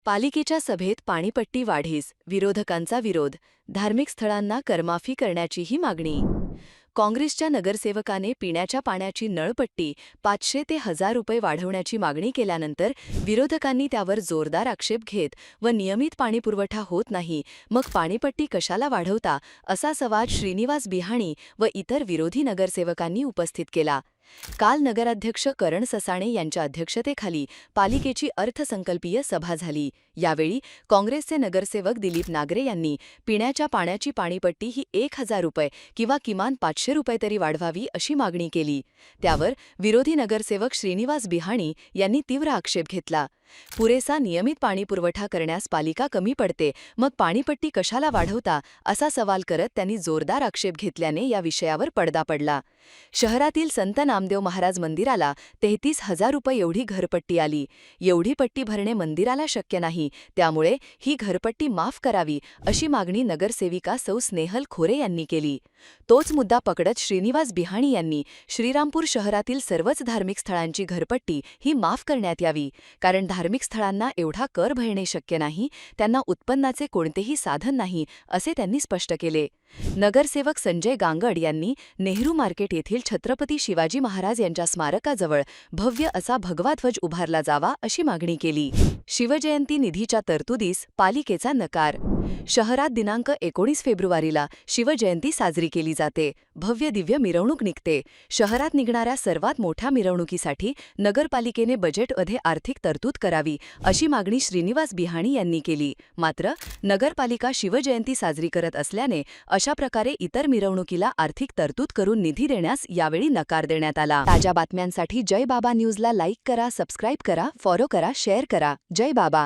पालिकेच्या सभेत पाणीपट्टी वाढीस विरोधकांचा विरोध, धार्मिक स्थळांना करमाफी करण्याचीही मागणी. काँग्रेसच्या नगरसेवकाने पिण्याच्या पाण्याची नळपट्टी 500 ते 1000 रुपये वाढवण्याची मागणी केल्यानंतर विरोधकांनी त्यावर जोरदार आक्षेप घेत व नियमित पाणीपुरवठा होत नाही, मग पाणीपट्टी कशाला वाढवता, असा सवाल श्रीनिवास बिहाणी व इतर विरोधी नगरसेवकांनी उपस्थित केला. काल नगराध्यक्ष करण ससाणे यांच्या अध्यक्षतेखाली पालिकेची अर्थसंकल्पीय सभा झाली. यावेळी काँग्रेसचे नगरसेवक दिलीप नागरे यांनी पिण्याच्या पाण्याची पाणीपट्टी ही 1000 रुपये किंवा किमान 500 रुपये तरी वाढवावी अशी मागणी केली. त्यावर विरोधी नगरसेवक श्रीनिवास बिहाणी यांनी तीव्र आक्षेप घेतला. पुरेसा नियमित पाणीपुरवठा करण्यास पालिका कमी पडते, मग पाणीपट्टी कशाला वाढवता, असा सवाल करत त्यांनी जोरदार आक्षेप घेतल्याने या विषयावर पडदा पडला. शहरातील संत नामदेव महाराज मंदिराला 33,000 रुपये एवढी घरपट्टी आली. एवढी पट्टी भरणे मंदिराला शक्य नाही, त्यामुळे ही घरपट्टी माफ करावी अशी मागणी नगरसेविका सौ स्नेहल खोरे यांनी केली. तोच मुद्दा पकडत श्रीनिवास बिहाणी यांनी श्रीरामपूर शहरातील सर्वच धार्मिक स्थळांची घरपट्टी ही माफ करण्यात यावी, कारण धार्मिक स्थळांना एवढा कर भरणे शक्य नाही, त्यांना उत्पन्नाचे कोणतेही साधन नाही, असे त्यांनी स्पष्ट केले. नगरसेवक संजय गांगड यांनी नेहरू मार्केट येथील छत्रपती शिवाजी महाराज यांच्या स्मारकाजवळ भव्य असा भगवा ध्वज उभारला जावा अशी मागणी केली. शिवजयंती निधीच्या तरतुदीस पालिकेचा नकार. शहरात दिनांक 19 फेब्रुवारीला शिवजयंती साजरी केली जाते. भव्य दिव्य मिरवणूक निघते. शहरात निघणाऱ्या सर्वात मोठ्या मिरवणुकीसाठी नगरपालिकेने बजेटमध्ये आर्थिक तरतूद करावी अशी मागणी श्रीनिवास बिहाणी यांनी केली. मात्र नगरपालिका शिवजयंती साजरी करत असल्याने अशा प्रकारे इतर मिरवणुकीला आर्थिक तरतूद करून निधी देण्यास यावेळी नकार देण्यात आला. ताज्या बातम्यांसाठी जय बाबा न्यूजला लाईक करा, सबस्क्राईब करा, फॉलो करा, शेअर करा. जय बाबा.